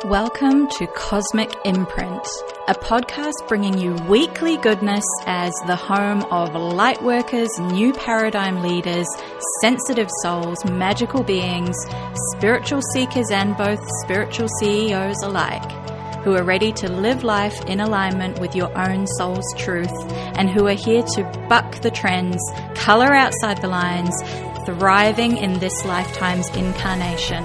Welcome to Cosmic Imprint, a podcast bringing you weekly goodness as the home of lightworkers, new paradigm leaders, sensitive souls, magical beings, spiritual seekers, and both spiritual CEOs alike, who are ready to live life in alignment with your own soul's truth and who are here to buck the trends, color outside the lines, thriving in this lifetime's incarnation.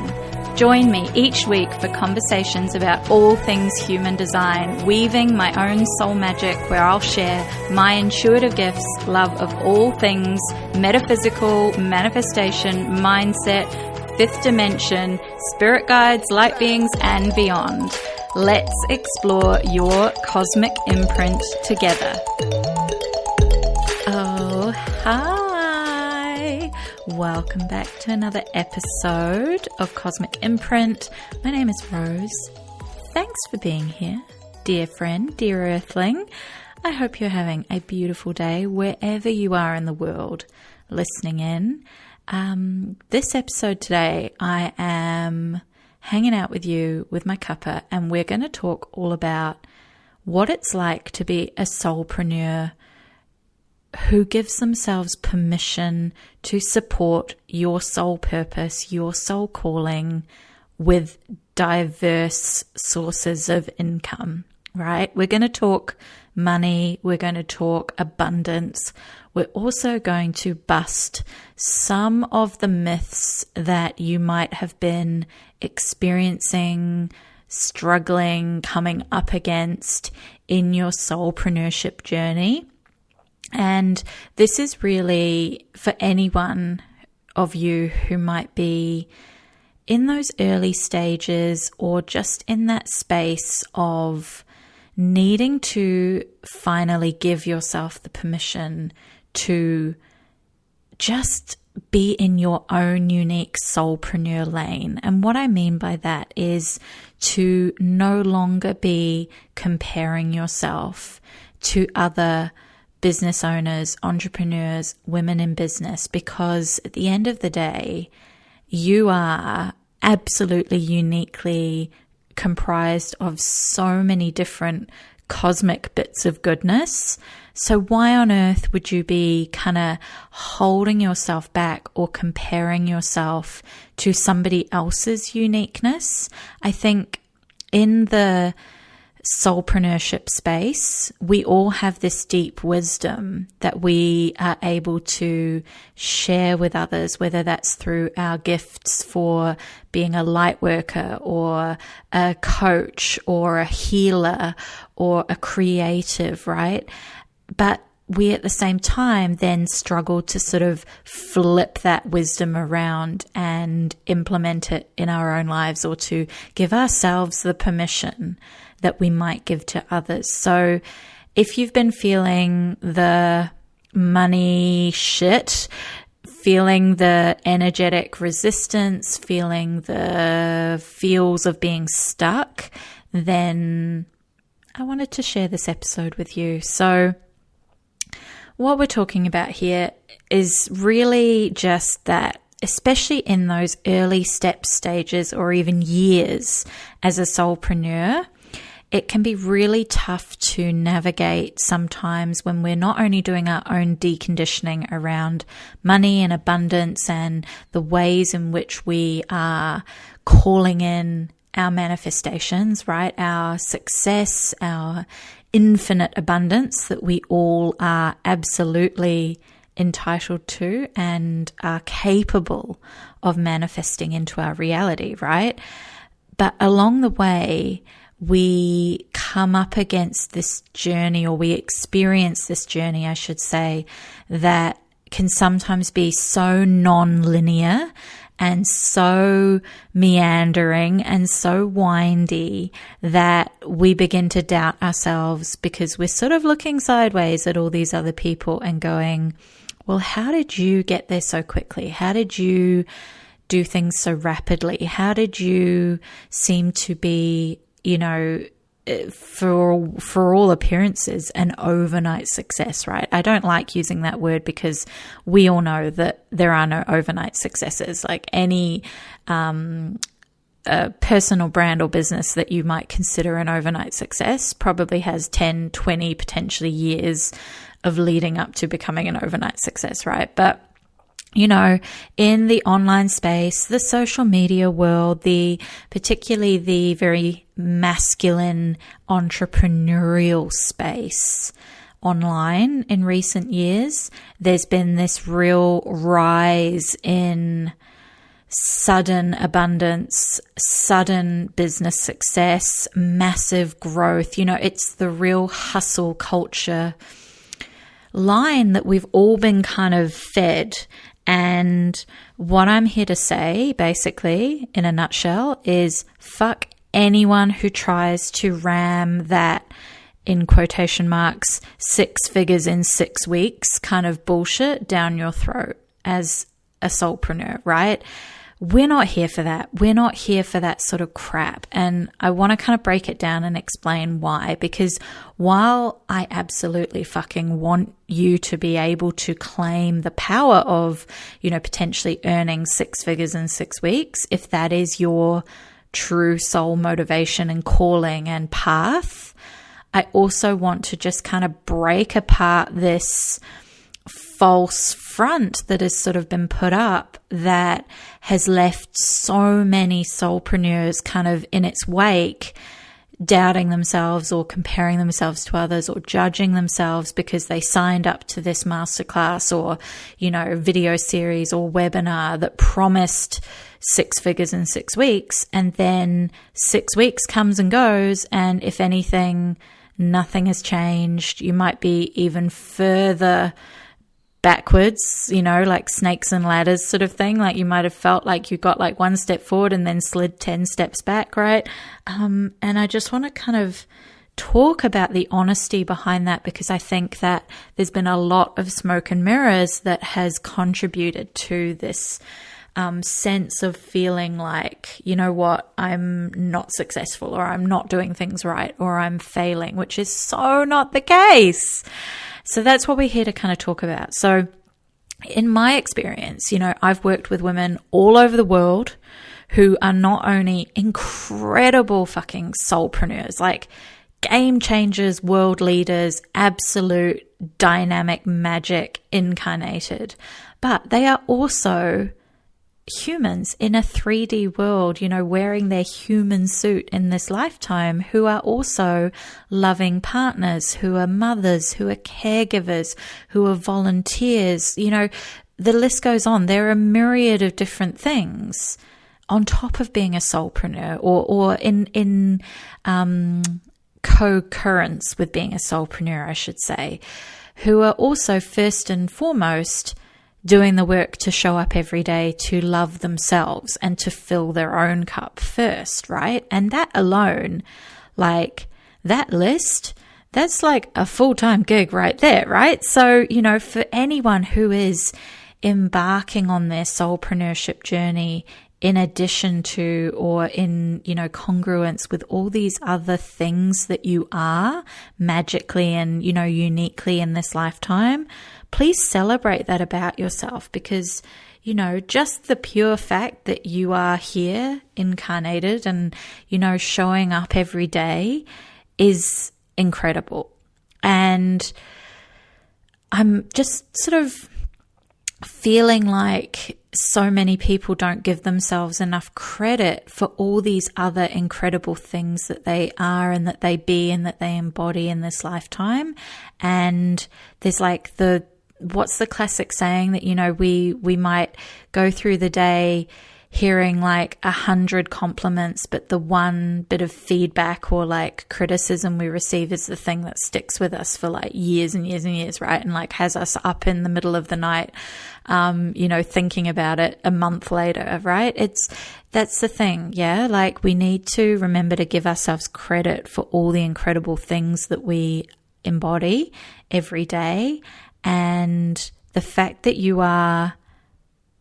Join me each week for conversations about all things human design, weaving my own soul magic where I'll share my intuitive gifts, love of all things metaphysical, manifestation, mindset, fifth dimension, spirit guides, light beings, and beyond. Let's explore your cosmic imprint together. Oh, hi. Welcome back to another episode of Cosmic Imprint. My name is Rose. Thanks for being here, dear friend, dear earthling. I hope you're having a beautiful day wherever you are in the world listening in. This episode today, I am hanging out with you with my cuppa, and we're going to talk all about what it's like to be a soulpreneur who gives themselves permission to support your soul purpose, your soul calling with diverse sources of income, right? We're going to talk money. We're going to talk abundance. We're also going to bust some of the myths that you might have been experiencing, struggling, coming up against in your soulpreneurship journey. And this is really for anyone of you who might be in those early stages or just in that space of needing to finally give yourself the permission to just be in your own unique soulpreneur lane. And what I mean by that is to no longer be comparing yourself to other business owners, entrepreneurs, women in business, because at the end of the day, you are absolutely uniquely comprised of so many different cosmic bits of goodness. So why on earth would you be kind of holding yourself back or comparing yourself to somebody else's uniqueness? I think in the soulpreneurship space, we all have this deep wisdom that we are able to share with others, whether that's through our gifts for being a light worker or a coach or a healer or a creative, right? But we at the same time then struggle to sort of flip that wisdom around and implement it in our own lives, or to give ourselves the permission that we might give to others. So if you've been feeling the money shit, feeling the energetic resistance, feeling the feels of being stuck, then I wanted to share this episode with you. So what we're talking about here is really just that, especially in those early stages or even years as a soulpreneur, it can be really tough to navigate sometimes when we're not only doing our own deconditioning around money and abundance and the ways in which we are calling in our manifestations, right? Our success, our infinite abundance that we all are absolutely entitled to and are capable of manifesting into our reality, right? But along the way, we come up against this journey, or we experience this journey, I should say, that can sometimes be so non-linear and so meandering and so windy that we begin to doubt ourselves, because we're sort of looking sideways at all these other people and going, well, how did you get there so quickly? How did you do things so rapidly? How did you seem to be, for all appearances, an overnight success, right? I don't like using that word because we all know that there are no overnight successes. Like any a personal brand or business that you might consider an overnight success probably has 10, 20, potentially years of leading up to becoming an overnight success, right? But you know, in the online space, the social media world, particularly the very masculine entrepreneurial space online in recent years, there's been this real rise in sudden abundance, sudden business success, massive growth. You know, it's the real hustle culture line that we've all been kind of fed. And what I'm here to say, basically, in a nutshell, is fuck anyone who tries to ram that, in quotation marks, 6 figures in 6 weeks kind of bullshit down your throat as a soulpreneur, right? We're not here for that. We're not here for that sort of crap. And I want to kind of break it down and explain why. Because while I absolutely fucking want you to be able to claim the power of, you know, potentially earning 6 figures in 6 weeks, if that is your true soul motivation and calling and path, I also want to just kind of break apart this false front that has sort of been put up that has left so many soulpreneurs kind of in its wake, doubting themselves or comparing themselves to others or judging themselves because they signed up to this masterclass or, you know, video series or webinar that promised 6 figures in 6 weeks. And then 6 weeks comes and goes. And if anything, nothing has changed. You might be even further backwards, you know, like snakes and ladders sort of thing. Like you might have felt like you got like 1 step forward and then slid 10 steps back, right? And I just want to kind of talk about the honesty behind that, because I think that there's been a lot of smoke and mirrors that has contributed to this sense of feeling like, you know what, I'm not successful, or I'm not doing things right, or I'm failing, which is so not the case. So that's what we're here to kind of talk about. So in my experience, you know, I've worked with women all over the world who are not only incredible fucking soulpreneurs, like game changers, world leaders, absolute dynamic magic incarnated, but they are also humans in a 3D world, you know, wearing their human suit in this lifetime, who are also loving partners, who are mothers, who are caregivers, who are volunteers. You know, the list goes on. There are a myriad of different things on top of being a soulpreneur, or in co-currence with being a soulpreneur, I should say, who are also first and foremost doing the work to show up every day, to love themselves and to fill their own cup first, right? And that alone, like that list, that's like a full-time gig right there, right? So, you know, for anyone who is embarking on their soulpreneurship journey, in addition to, or in, you know, congruence with all these other things that you are magically and, you know, uniquely in this lifetime, please celebrate that about yourself, because, you know, just the pure fact that you are here incarnated and, you know, showing up every day is incredible. And I'm just sort of feeling like so many people don't give themselves enough credit for all these other incredible things that they are and that they be and that they embody in this lifetime. And there's like what's the classic saying that, you know, we might go through the day hearing like 100 compliments, but the one bit of feedback or like criticism we receive is the thing that sticks with us for like years and years and years, right? And like has us up in the middle of the night, you know, thinking about it a month later, right? That's the thing. Yeah. Like we need to remember to give ourselves credit for all the incredible things that we embody every day. And the fact that you are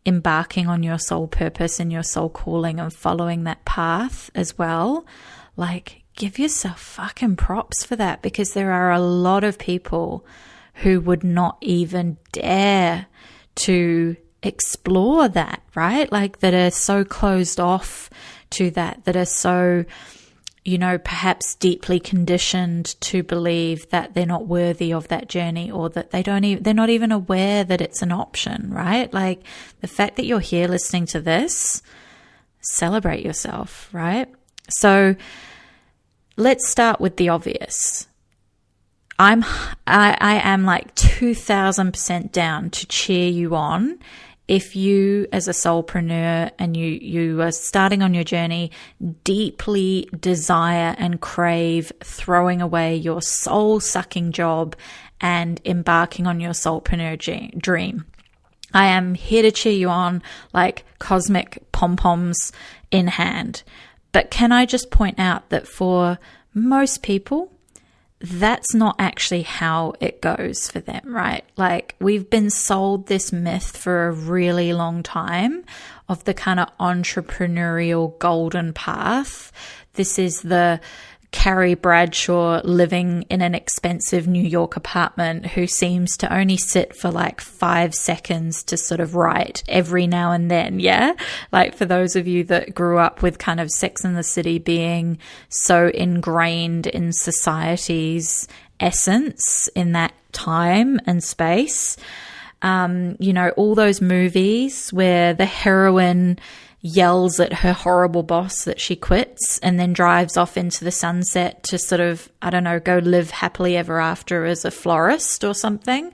embarking on your soul purpose and your soul calling and following that path as well, like give yourself fucking props for that, because there are a lot of people who would not even dare to explore that, right? Like that are so closed off to that are so, perhaps deeply conditioned to believe that they're not worthy of that journey, or that they're not even aware that it's an option, right? Like the fact that you're here listening to this, celebrate yourself, right? So let's start with the obvious. I am like 2000% down to cheer you on if you, as a soulpreneur, and you are starting on your journey, deeply desire and crave throwing away your soul-sucking job and embarking on your soulpreneur dream. I am here to cheer you on like cosmic pom-poms in hand. But can I just point out that for most people, that's not actually how it goes for them, right? Like we've been sold this myth for a really long time of the kind of entrepreneurial golden path. This is the Carrie Bradshaw living in an expensive New York apartment who seems to only sit for like 5 seconds to sort of write every now and then. Yeah. Like for those of you that grew up with kind of Sex and the City being so ingrained in society's essence in that time and space, all those movies where the heroine yells at her horrible boss that she quits and then drives off into the sunset to sort of, go live happily ever after as a florist or something,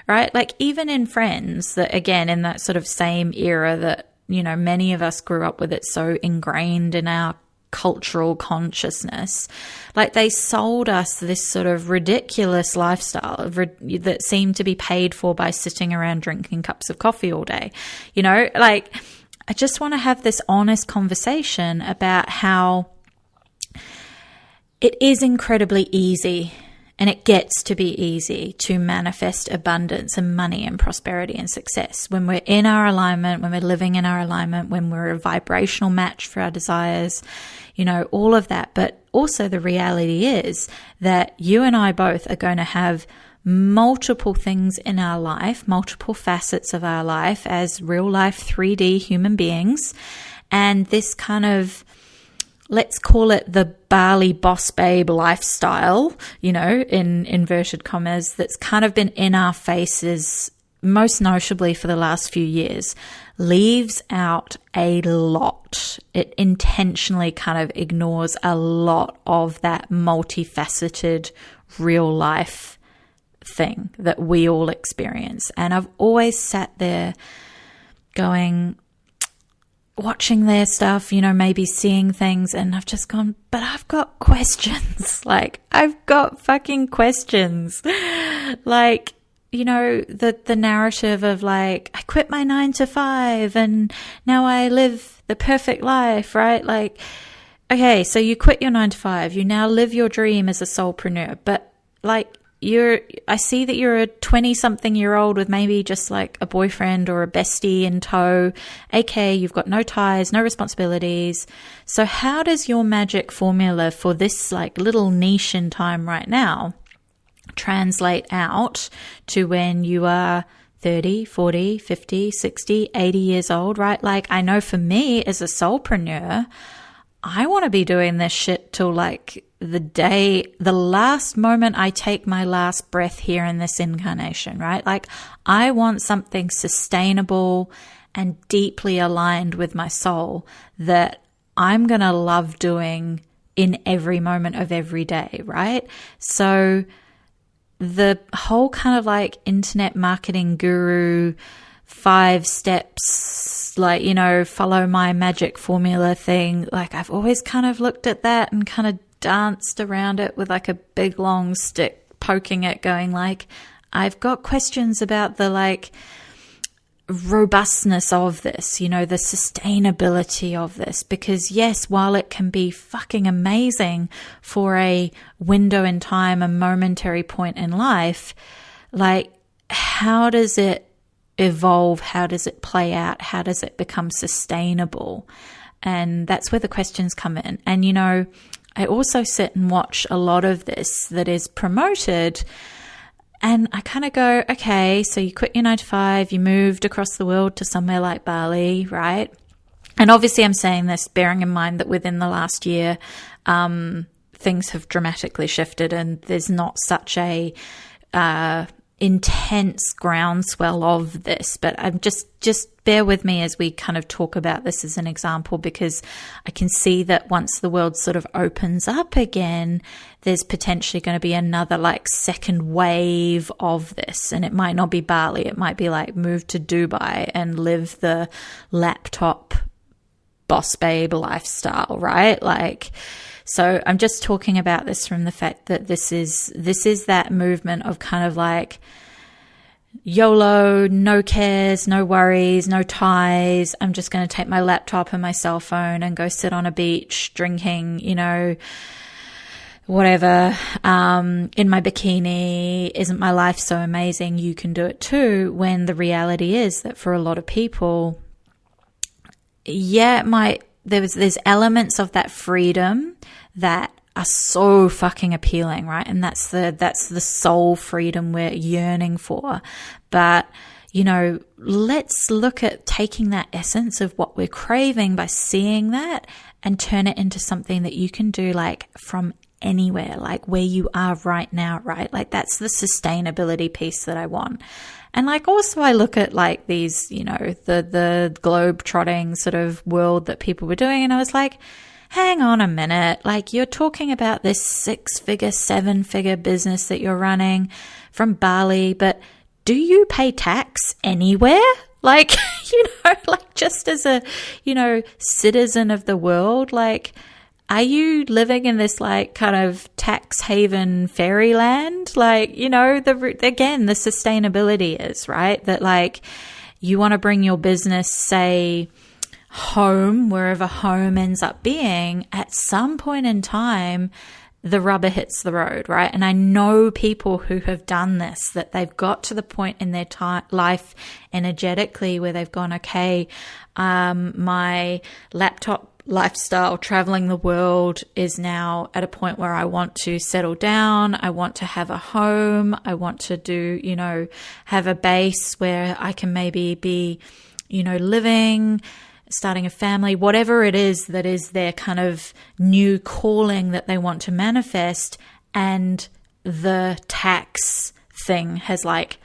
right? Like even in Friends, that again, in that sort of same era that, many of us grew up with, it so ingrained in our cultural consciousness, like they sold us this sort of ridiculous lifestyle that seemed to be paid for by sitting around drinking cups of coffee all day, I just want to have this honest conversation about how it is incredibly easy, and it gets to be easy to manifest abundance and money and prosperity and success when we're in our alignment, when we're living in our alignment, when we're a vibrational match for our desires, all of that. But also the reality is that you and I both are going to have multiple things in our life, multiple facets of our life as real life 3D human beings. And this kind of, let's call it the Bali boss babe lifestyle, in inverted commas, that's kind of been in our faces most notably for the last few years, leaves out a lot. It intentionally kind of ignores a lot of that multifaceted real life thing that we all experience. And I've always sat there watching their stuff, maybe seeing things, and I've just gone, but I've got questions. Like, I've got fucking questions. Like, the narrative of like, I quit my 9 to 5 and now I live the perfect life, right? Like, okay, so you quit your 9 to 5, you now live your dream as a soulpreneur, but like, I see that you're a 20-something-year-old with maybe just like a boyfriend or a bestie in tow, aka you've got no ties, no responsibilities. So how does your magic formula for this like little niche in time right now translate out to when you are 30, 40, 50, 60, 80 years old, right? Like I know for me as a soulpreneur, I want to be doing this shit till like the last moment I take my last breath here in this incarnation, right? Like I want something sustainable and deeply aligned with my soul that I'm going to love doing in every moment of every day, right? So the whole kind of like internet marketing guru 5 steps, like, follow my magic formula thing. Like I've always kind of looked at that and kind of danced around it with like a big long stick, poking it, going like, I've got questions about the like robustness of this, the sustainability of this, because yes, while it can be fucking amazing for a window in time, a momentary point in life, like how does it evolve? How does it play out? How does it become sustainable? And that's where the questions come in. And, I also sit and watch a lot of this that is promoted, and I kind of go, okay, so you quit your 9 to 5, you moved across the world to somewhere like Bali, right? And obviously I'm saying this bearing in mind that within the last year, things have dramatically shifted and there's not such a intense groundswell of this. But I'm just bear with me as we kind of talk about this as an example, because I can see that once the world sort of opens up again, there's potentially going to be another like second wave of this. And it might not be Bali. It might be like move to Dubai and live the laptop boss babe lifestyle, right? Like, so I'm just talking about this from the fact that this is that movement of kind of like YOLO, no cares, no worries, no ties. I'm just going to take my laptop and my cell phone and go sit on a beach drinking, you know, whatever, in my bikini. Isn't my life so amazing? You can do it too. When the reality is that for a lot of people, there's elements of that freedom that are so fucking appealing, right? And that's the soul freedom we're yearning for. But, you know, let's look at taking that essence of what we're craving by seeing that and turn it into something that you can do like from anywhere, like where you are right now, right? Like that's the sustainability piece that I want. And like also I look at like these, you know, the globe trotting sort of world that people were doing, and I was like, hang on a minute, like you're talking about this 6-figure, 7-figure business that you're running from Bali, but do you pay tax anywhere? Like, you know, like just as a, you know, citizen of the world, like, are you living in this like kind of tax haven fairyland? Like, you know, again, the sustainability is, right? That like you want to bring your business, say, home, wherever home ends up being, at some point in time, the rubber hits the road, right? And I know people who have done this, that they've got to the point in their life energetically where they've gone, okay, my laptop lifestyle, traveling the world, is now at a point where I want to settle down. I want to have a home. I want to do, you know, have a base where I can maybe be, you know, living, starting a family, whatever it is that is their kind of new calling that they want to manifest. And the tax thing has like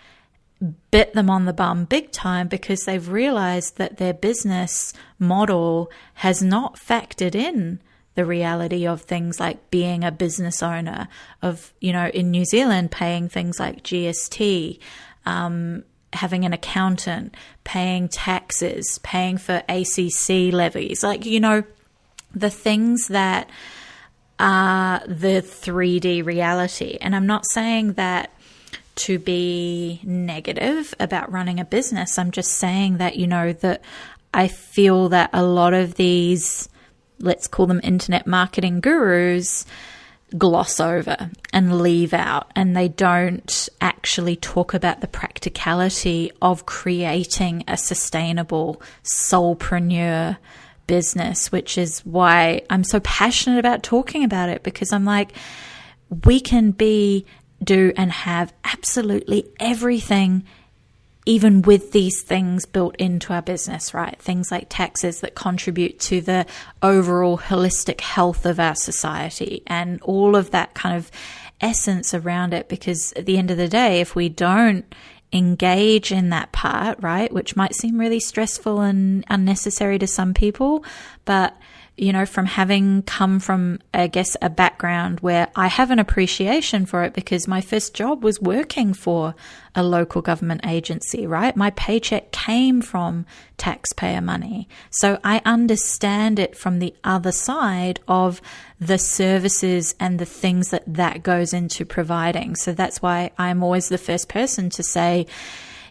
bit them on the bum big time, because they've realized that their business model has not factored in the reality of things like being a business owner, of, you know, in New Zealand, paying things like GST, having an accountant, paying taxes, paying for ACC levies, like, you know, the things that are the 3D reality. And I'm not saying that to be negative about running a business. I'm just saying that, you know, that I feel that a lot of these, let's call them internet marketing gurus, gloss over and leave out, and they don't actually talk about the practicality of creating a sustainable soulpreneur business, which is why I'm so passionate about talking about it, because I'm like, we can do and have absolutely everything, even with these things built into our business, right? Things like taxes that contribute to the overall holistic health of our society and all of that kind of essence around it. Because at the end of the day, if we don't engage in that part, right, which might seem really stressful and unnecessary to some people, but you know, from having come from, I guess, a background where I have an appreciation for it, because my first job was working for a local government agency, right? My paycheck came from taxpayer money. So I understand it from the other side of the services and the things that goes into providing. So that's why I'm always the first person to say,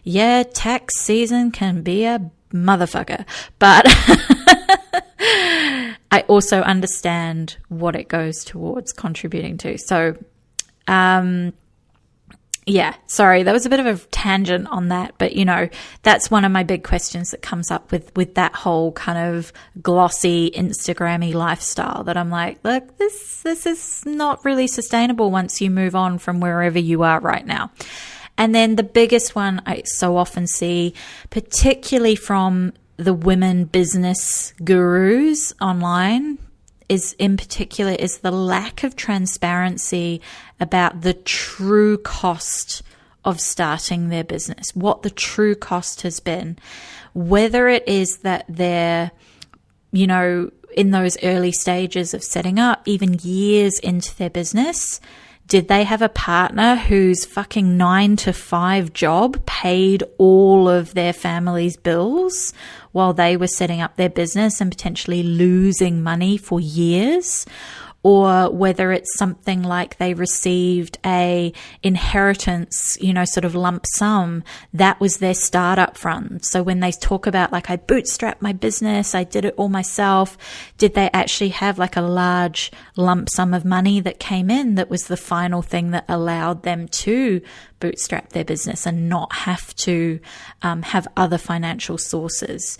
yeah, tax season can be a motherfucker, but I also understand what it goes towards contributing to. So, yeah, sorry, that was a bit of a tangent on that, but you know, that's one of my big questions that comes up with that whole kind of glossy Instagrammy lifestyle, that I'm like, look, this is not really sustainable once you move on from wherever you are right now. And then the biggest one I so often see, particularly from the women business gurus online is the lack of transparency about the true cost of starting their business, what the true cost has been, whether it is that they're, in those early stages of setting up, even years into their business. Did they have a partner whose fucking 9-to-5 job paid all of their family's bills while they were setting up their business and potentially losing money for years? Or whether it's something like they received a inheritance, sort of lump sum, that was their startup fund. So when they talk about like, I bootstrapped my business, I did it all myself, did they actually have like a large lump sum of money that came in that was the final thing that allowed them to bootstrap their business and not have to have other financial sources?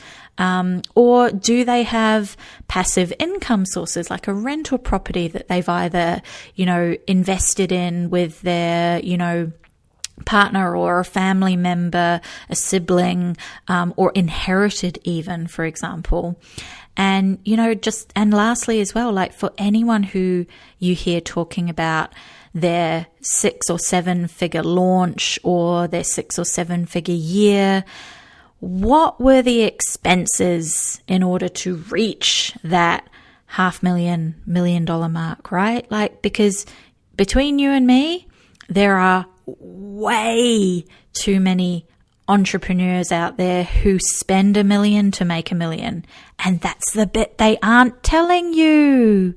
Or do they have passive income sources like a rental property that they've either, invested in with their, partner or a family member, a sibling, or inherited even, for example? And, and lastly as well, like for anyone who you hear talking about their 6 or 7 figure launch or their 6 or 7 figure year, what were the expenses in order to reach that $500,000, $1 million mark, right? Like, because between you and me, there are way too many entrepreneurs out there who spend $1 million to make $1 million. And that's the bit they aren't telling you.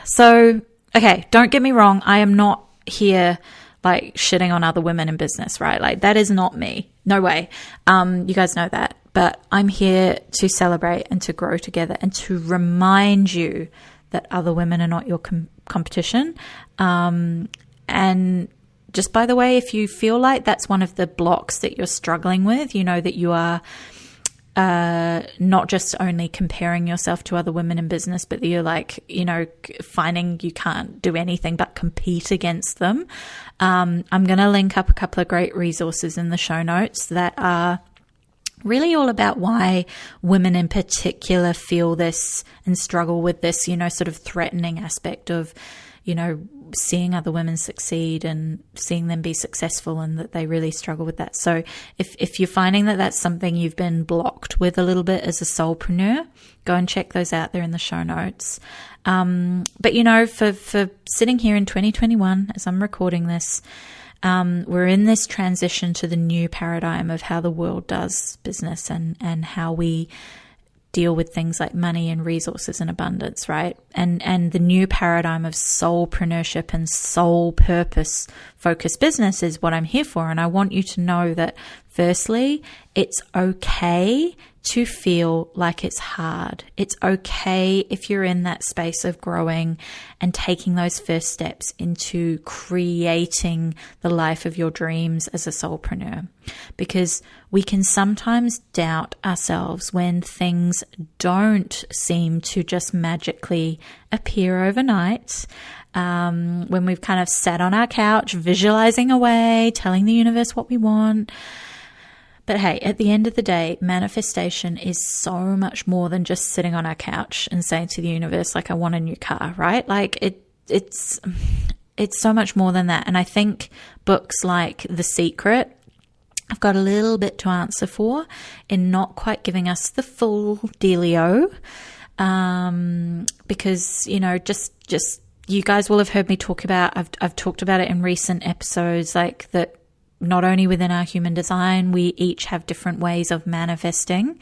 So, okay, don't get me wrong. I am not here like shitting on other women in business, right? Like that is not me. No way. You guys know that. But I'm here to celebrate and to grow together and to remind you that other women are not your competition. And just by the way, if you feel like that's one of the blocks that you're struggling with, that you are not just only comparing yourself to other women in business, but you're like, finding you can't do anything but compete against them. I'm going to link up a couple of great resources in the show notes that are really all about why women in particular feel this and struggle with this, sort of threatening aspect of, seeing other women succeed and seeing them be successful, and that they really struggle with that. So if you're finding that that's something you've been blocked with a little bit as a soulpreneur, go and check those out there in the show notes. But for sitting here in 2021, as I'm recording this, we're in this transition to the new paradigm of how the world does business and how we deal with things like money and resources and abundance, right? And the new paradigm of soulpreneurship and soul purpose focused business is what I'm here for. And I want you to know that firstly, it's okay to feel like it's hard. It's okay if you're in that space of growing and taking those first steps into creating the life of your dreams as a soulpreneur, because we can sometimes doubt ourselves when things don't seem to just magically appear overnight. When we've kind of sat on our couch, visualizing away, telling the universe what we want. But hey, at the end of the day, manifestation is so much more than just sitting on our couch and saying to the universe, like, I want a new car, right? Like it's so much more than that. And I think books like The Secret, I've got a little bit to answer for in not quite giving us the full dealio. Because, just you guys will have heard me talk about, I've talked about it in recent episodes, like that not only within our human design, we each have different ways of manifesting,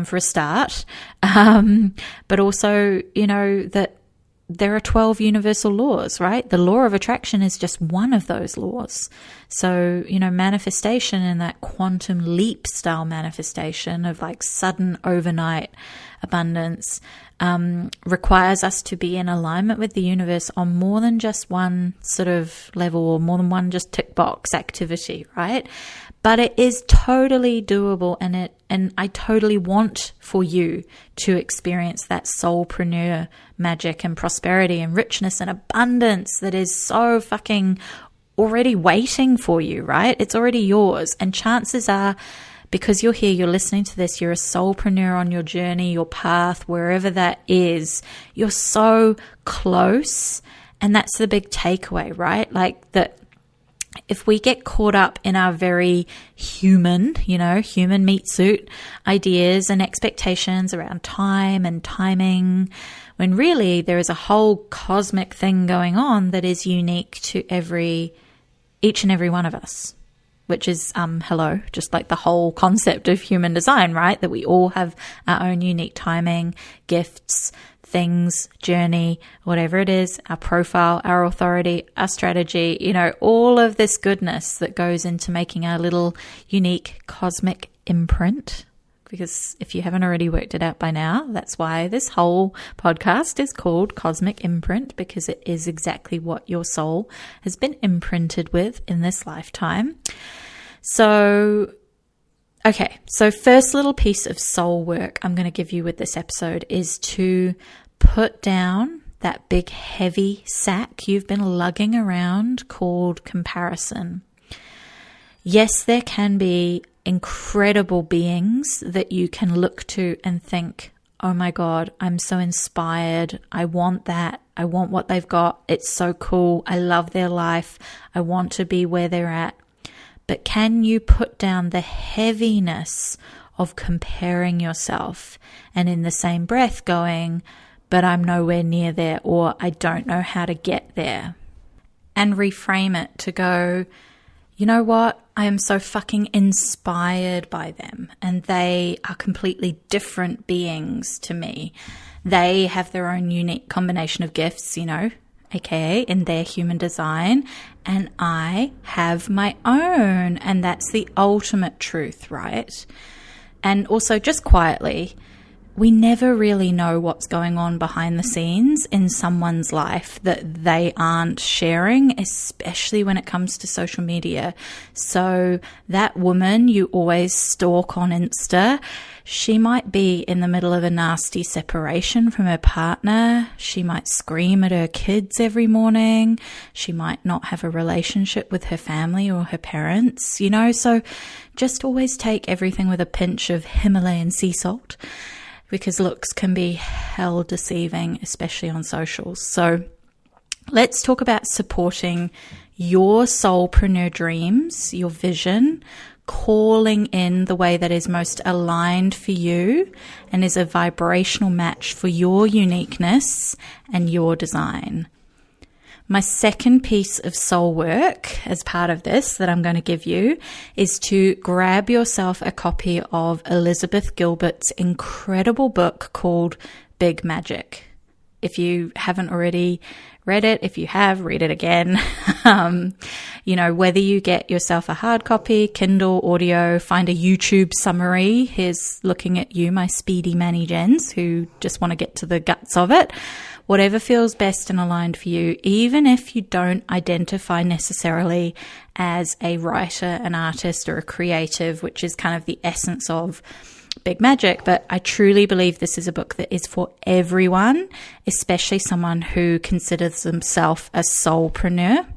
for a start. But also, that there are 12 universal laws, right? The law of attraction is just one of those laws. So, manifestation and that quantum leap style manifestation of like sudden overnight abundance, requires us to be in alignment with the universe on more than just one sort of level or more than one just tick box activity, right? But it is totally doable, and I totally want for you to experience that soulpreneur magic and prosperity and richness and abundance that is so fucking already waiting for you, right? It's already yours. And chances are, because you're here, you're listening to this, you're a soulpreneur on your journey, your path, wherever that is, you're so close. And that's the big takeaway, right? Like that if we get caught up in our very human meat suit ideas and expectations around time and timing, when really there is a whole cosmic thing going on that is unique to each and every one of us, which is, just like the whole concept of human design, right? That we all have our own unique timing, gifts, things, journey, whatever it is, our profile, our authority, our strategy, all of this goodness that goes into making our little unique cosmic imprint. Because if you haven't already worked it out by now, that's why this whole podcast is called Cosmic Imprint, because it is exactly what your soul has been imprinted with in this lifetime. So first little piece of soul work I'm going to give you with this episode is to put down that big heavy sack you've been lugging around called comparison. Yes, there can be incredible beings that you can look to and think, oh my God, I'm so inspired. I want that. I want what they've got. It's so cool. I love their life. I want to be where they're at. But can you put down the heaviness of comparing yourself and in the same breath going, but I'm nowhere near there, or I don't know how to get there? And reframe it to go, you know what? I am so fucking inspired by them, and they are completely different beings to me. They have their own unique combination of gifts, aka in their human design, and I have my own, and that's the ultimate truth, right? And also, just quietly, we never really know what's going on behind the scenes in someone's life that they aren't sharing, especially when it comes to social media. So that woman you always stalk on Insta, she might be in the middle of a nasty separation from her partner. She might scream at her kids every morning. She might not have a relationship with her family or her parents, so just always take everything with a pinch of Himalayan sea salt, because looks can be hell deceiving, especially on socials. So let's talk about supporting your soulpreneur dreams, your vision, calling in the way that is most aligned for you and is a vibrational match for your uniqueness and your design. My second piece of soul work as part of this that I'm going to give you is to grab yourself a copy of Elizabeth Gilbert's incredible book called Big Magic. If you haven't already read it, if you have, read it again. Whether you get yourself a hard copy, Kindle, audio, find a YouTube summary. Here's looking at you, my speedy Manny Jens, who just want to get to the guts of it. Whatever feels best and aligned for you, even if you don't identify necessarily as a writer, an artist, or a creative, which is kind of the essence of Big Magic. But I truly believe this is a book that is for everyone, especially someone who considers themselves a soulpreneur,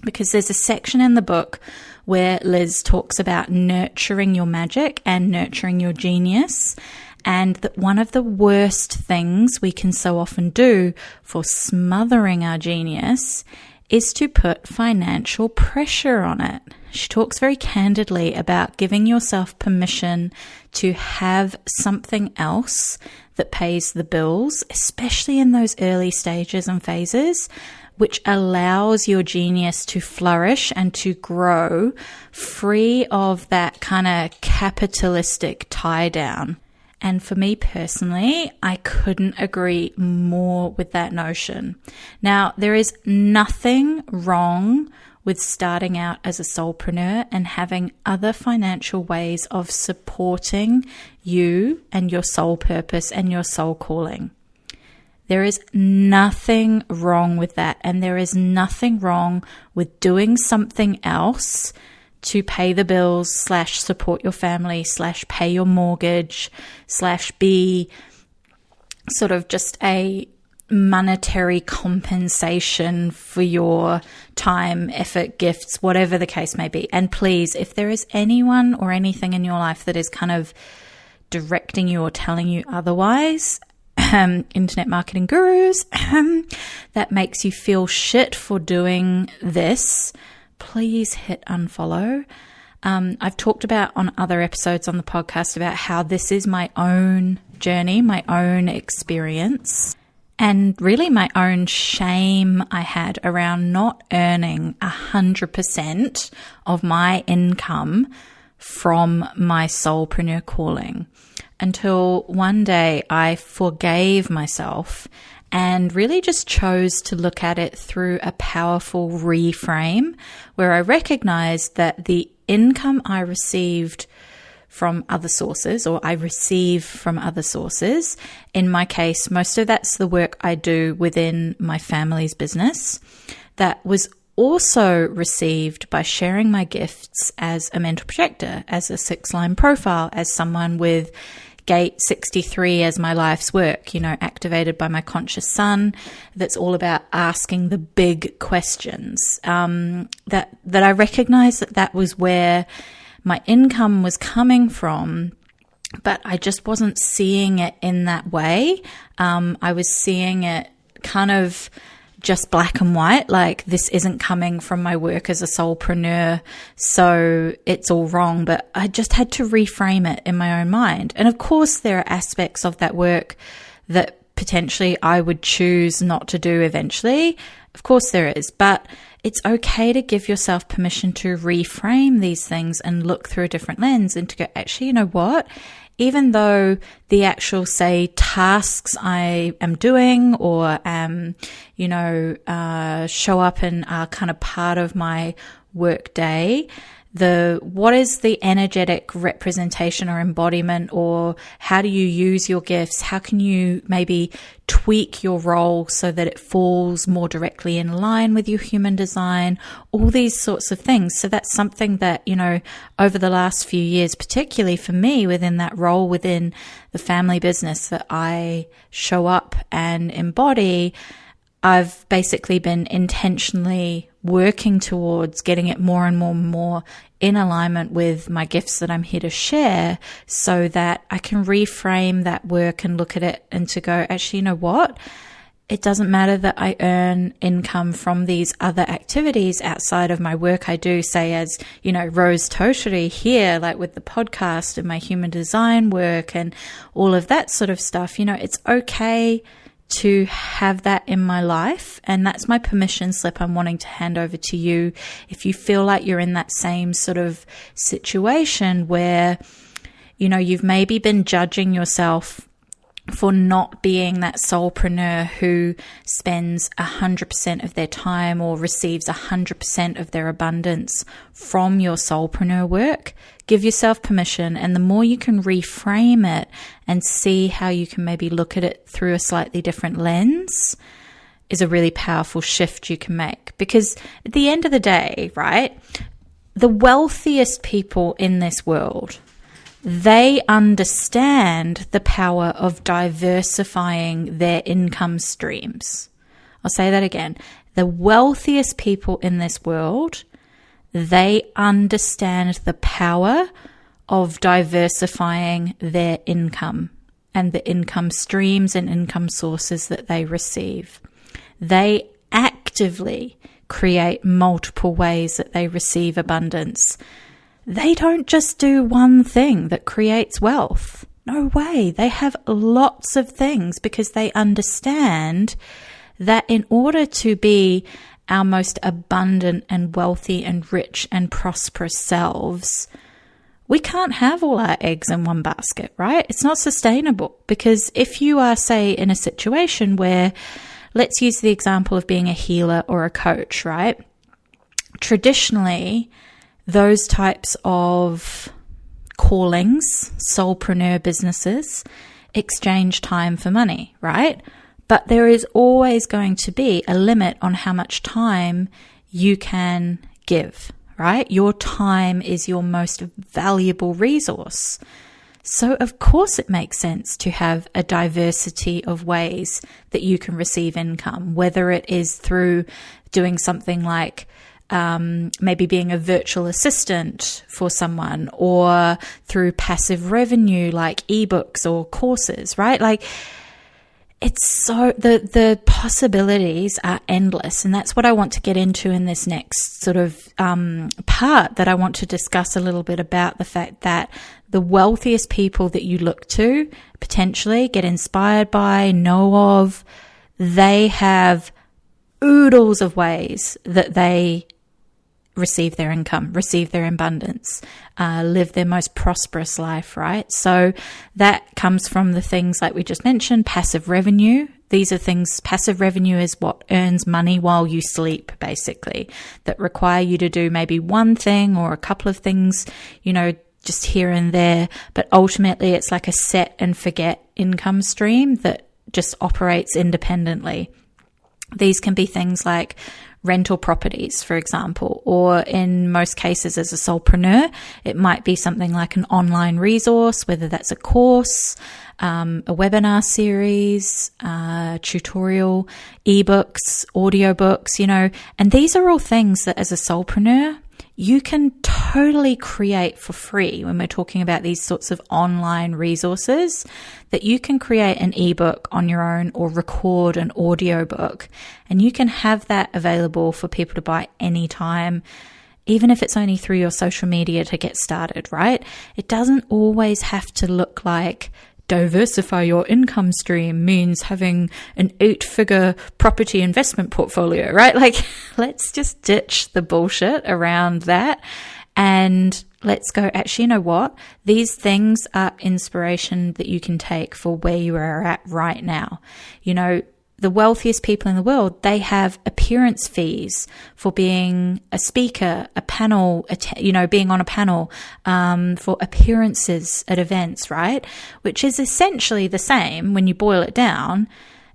because there's a section in the book where Liz talks about nurturing your magic and nurturing your genius. And that one of the worst things we can so often do for smothering our genius is to put financial pressure on it. She talks very candidly about giving yourself permission to have something else that pays the bills, especially in those early stages and phases, which allows your genius to flourish and to grow free of that kind of capitalistic tie down. And for me personally, I couldn't agree more with that notion. Now, there is nothing wrong with starting out as a soulpreneur and having other financial ways of supporting you and your soul purpose and your soul calling. There is nothing wrong with that. And there is nothing wrong with doing something else to pay the bills / support your family / pay your mortgage / be sort of just a monetary compensation for your time, effort, gifts, whatever the case may be. And please, if there is anyone or anything in your life that is kind of directing you or telling you otherwise, internet marketing gurus, that makes you feel shit for doing this, please hit unfollow. I've talked about on other episodes on the podcast about how this is my own journey, my own experience, and really my own shame I had around not earning 100% of my income from my soulpreneur calling, until one day I forgave myself and really just chose to look at it through a powerful reframe where I recognized that the income I received from other sources, or I receive from other sources, in my case, most of that's the work I do within my family's business, that was also received by sharing my gifts as a mental projector, as a 6-line profile, as someone with gate 63 as my life's work, activated by my conscious sun. That's all about asking the big questions. That I recognized that was where my income was coming from, but I just wasn't seeing it in that way. I was seeing it kind of just black and white, like this isn't coming from my work as a soulpreneur, so it's all wrong. But I just had to reframe it in my own mind. And of course, there are aspects of that work that potentially I would choose not to do eventually. Of course there is, but it's okay to give yourself permission to reframe these things and look through a different lens and to go, actually, you know what? Even though the actual, say, tasks I am doing or show up and are kind of part of my work day, what is the energetic representation or embodiment, or how do you use your gifts? How can you maybe tweak your role so that it falls more directly in line with your human design? All these sorts of things. So that's something that, over the last few years, particularly for me within that role within the family business that I show up and embody, I've basically been intentionally working towards getting it more and more in alignment with my gifts that I'm here to share, so that I can reframe that work and look at it and to go, actually, you know what? It doesn't matter that I earn income from these other activities outside of my work I do, say as, Rose Toshiri here, like with the podcast and my human design work and all of that sort of stuff. It's okay to have that in my life. And that's my permission slip I'm wanting to hand over to you. If you feel like you're in that same sort of situation where, you've maybe been judging yourself for not being that soulpreneur who spends 100% of their time or receives 100% of their abundance from your soulpreneur work, give yourself permission. And the more you can reframe it and see how you can maybe look at it through a slightly different lens, is a really powerful shift you can make. Because at the end of the day, right, the wealthiest people in this world, they understand the power of diversifying their income streams. I'll say that again. The wealthiest people in this world, they understand the power of diversifying their income and the income streams and income sources that they receive. They actively create multiple ways that they receive abundance. They don't just do one thing that creates wealth. No way. They have lots of things because they understand that in order to be our most abundant and wealthy and rich and prosperous selves, we can't have all our eggs in one basket, right? It's not sustainable, because if you are, say, in a situation where, let's use the example of being a healer or a coach, right? Traditionally, those types of callings, soulpreneur businesses, exchange time for money, right? But there is always going to be a limit on how much time you can give, right? Your time is your most valuable resource. So of course it makes sense to have a diversity of ways that you can receive income, whether it is through doing something like maybe being a virtual assistant for someone, or through passive revenue like ebooks or courses, right? Like, it's so, the possibilities are endless. And that's what I want to get into in this next sort of part, that I want to discuss a little bit about the fact that the wealthiest people that you look to, potentially get inspired by, know of, they have oodles of ways that they receive their income, receive their abundance, live their most prosperous life, right? So that comes from the things like we just mentioned, passive revenue. These are things, passive revenue is what earns money while you sleep, basically, that require you to do maybe one thing or a couple of things, you know, just here and there. But ultimately, it's like a set and forget income stream that just operates independently. These can be things like rental properties, for example, or in most cases as a soulpreneur, it might be something like an online resource, whether that's a course, a webinar series, tutorial, ebooks, audiobooks, you know, and these are all things that as a soulpreneur, you can totally create for free when we're talking about these sorts of online resources, that you can create an ebook on your own or record an audiobook, and you can have that available for people to buy anytime, even if it's only through your social media to get started, right? It doesn't always have to look like diversify your income stream means having an 8-figure property investment portfolio, right? Like, let's just ditch the bullshit around that and let's go, actually, you know what? These things are inspiration that you can take for where you are at right now. You know, the wealthiest people in the world, they have appearance fees for being a speaker, a panel, you know, being on a panel, for appearances at events, right? Which is essentially the same when you boil it down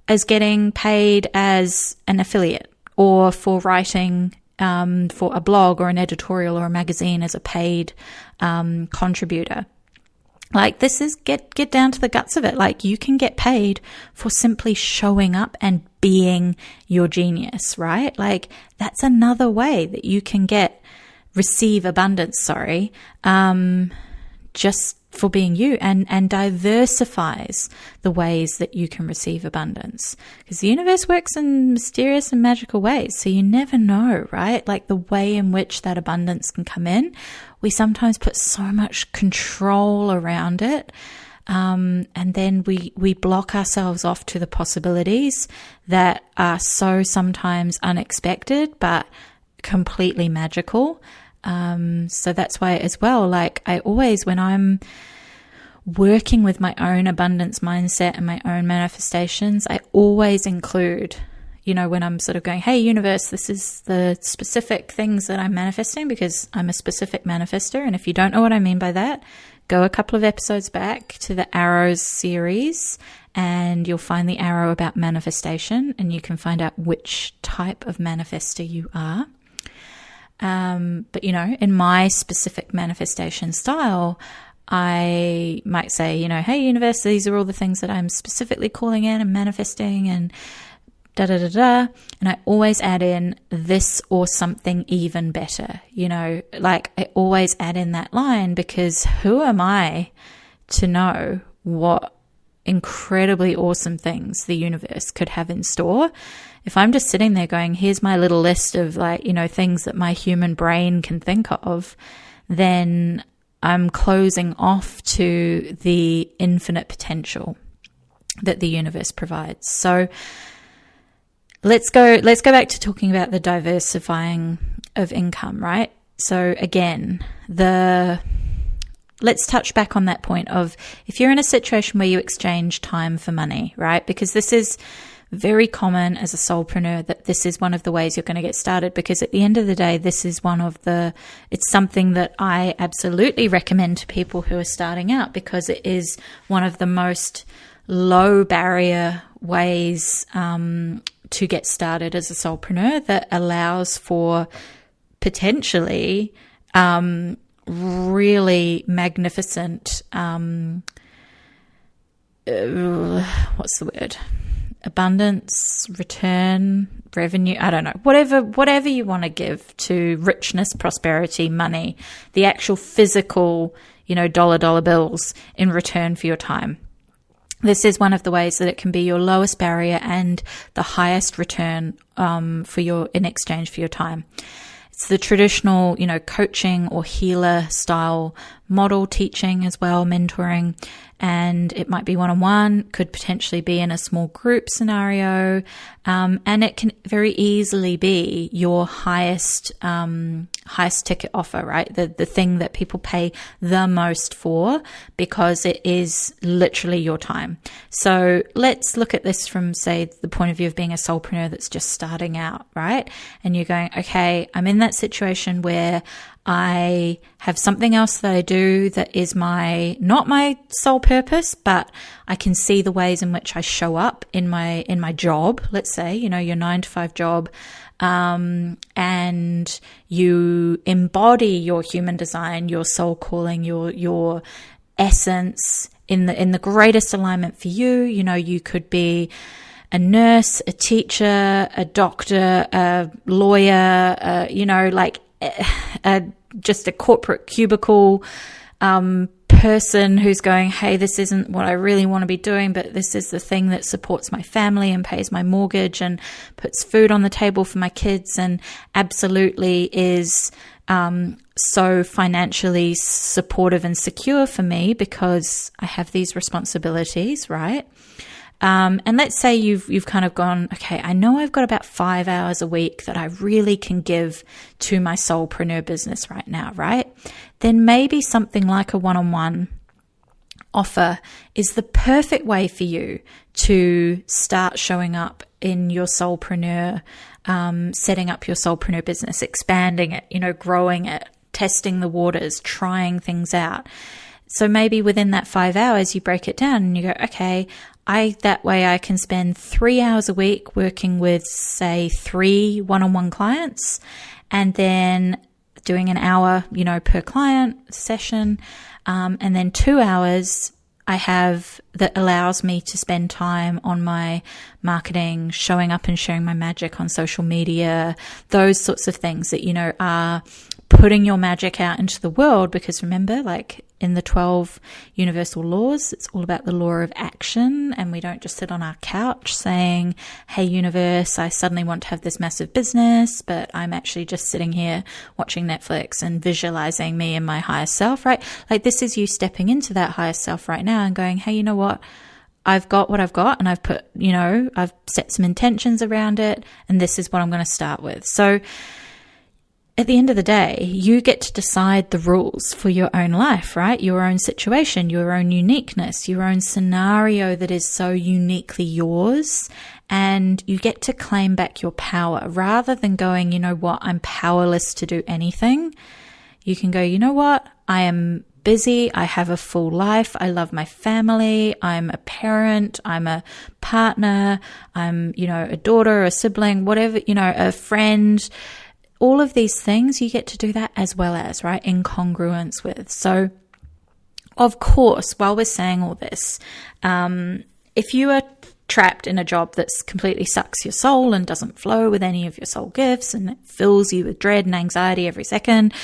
as getting paid as an affiliate, or for writing for a blog or an editorial or a magazine as a paid contributor. Like, this is get down to the guts of it. Like, you can get paid for simply showing up and being your genius, right? Like, that's another way that you can receive abundance, just for being you, and diversifies the ways that you can receive abundance, because the universe works in mysterious and magical ways. So you never know, right? Like, the way in which that abundance can come in, we sometimes put so much control around it. And then we block ourselves off to the possibilities that are so sometimes unexpected, but completely magical. So that's why as well, like, I always, when I'm working with my own abundance mindset and my own manifestations, I always include, you know, when I'm sort of going, hey, universe, this is the specific things that I'm manifesting, because I'm a specific manifestor. And if you don't know what I mean by that, go a couple of episodes back to the Arrows series and you'll find the arrow about manifestation, and you can find out which type of manifestor you are. But, you know, in my specific manifestation style, I might say, you know, hey, universe, these are all the things that I'm specifically calling in and manifesting, and da-da-da-da. And I always add in this or something even better, you know, like, I always add in that line, because who am I to know what incredibly awesome things the universe could have in store? If I'm just sitting there going, here's my little list of, like, you know, things that my human brain can think of, then I'm closing off to the infinite potential that the universe provides. So let's go back to talking about the diversifying of income, right? So again, let's touch back on that point of, if you're in a situation where you exchange time for money, right? Because this is very common as a soulpreneur, that this is one of the ways you're going to get started, because at the end of the day, this is it's something that I absolutely recommend to people who are starting out, because it is one of the most low barrier ways to get started as a soulpreneur, that allows for potentially really magnificent, what's the word? Abundance, return, revenue, I don't know, whatever you want to give to richness, prosperity, money, the actual physical, dollar bills in return for your time. This is one of the ways that it can be your lowest barrier and the highest return in exchange for your time. It's the traditional, coaching or healer style model teaching as well, mentoring, and it might be one-on-one, could potentially be in a small group scenario, and it can very easily be your highest ticket offer, right? The thing that people pay the most for, because it is literally your time. So let's look at this from, say, the point of view of being a soulpreneur that's just starting out, right? And you're going, okay, I'm in that situation where I have something else that I do that is not my sole purpose, but I can see the ways in which I show up in my job. Let's say, your 9-to-5 job, and you embody your human design, your soul calling, your essence in the greatest alignment for you. You could be a nurse, a teacher, a doctor, a lawyer, just a corporate cubicle person who's going, hey, this isn't what I really want to be doing, but this is the thing that supports my family and pays my mortgage and puts food on the table for my kids, and absolutely is so financially supportive and secure for me because I have these responsibilities, right? And let's say you've kind of gone, okay, I know I've got about 5 hours a week that I really can give to my soulpreneur business right now, right? Then maybe something like a one-on-one offer is the perfect way for you to start showing up in your soulpreneur, setting up your soulpreneur business, expanding it, growing it, testing the waters, trying things out. So maybe within that 5 hours, you break it down and you go, okay, that way I can spend 3 hours a week working with, say, 3 one-on-one clients, and then doing an hour, per client session. And then 2 hours I have that allows me to spend time on my marketing, showing up and sharing my magic on social media, those sorts of things that, are putting your magic out into the world. Because remember, like in the 12 universal laws, it's all about the law of action. And we don't just sit on our couch saying, hey, universe, I suddenly want to have this massive business, but I'm actually just sitting here watching Netflix and visualizing me and my higher self, right? Like this is you stepping into that higher self right now and going, hey, you know what? I've got what I've got, and I've put, I've set some intentions around it, and this is what I'm going to start with. So at the end of the day, you get to decide the rules for your own life, right? Your own situation, your own uniqueness, your own scenario that is so uniquely yours. And you get to claim back your power rather than going, you know what, I'm powerless to do anything. You can go, you know what, I am busy. I have a full life. I love my family. I'm a parent. I'm a partner. I'm, a daughter, a sibling, whatever, a friend. All of these things, you get to do that as well as, right, in congruence with. So, of course, while we're saying all this, if you are trapped in a job that's completely sucks your soul and doesn't flow with any of your soul gifts, and it fills you with dread and anxiety every second,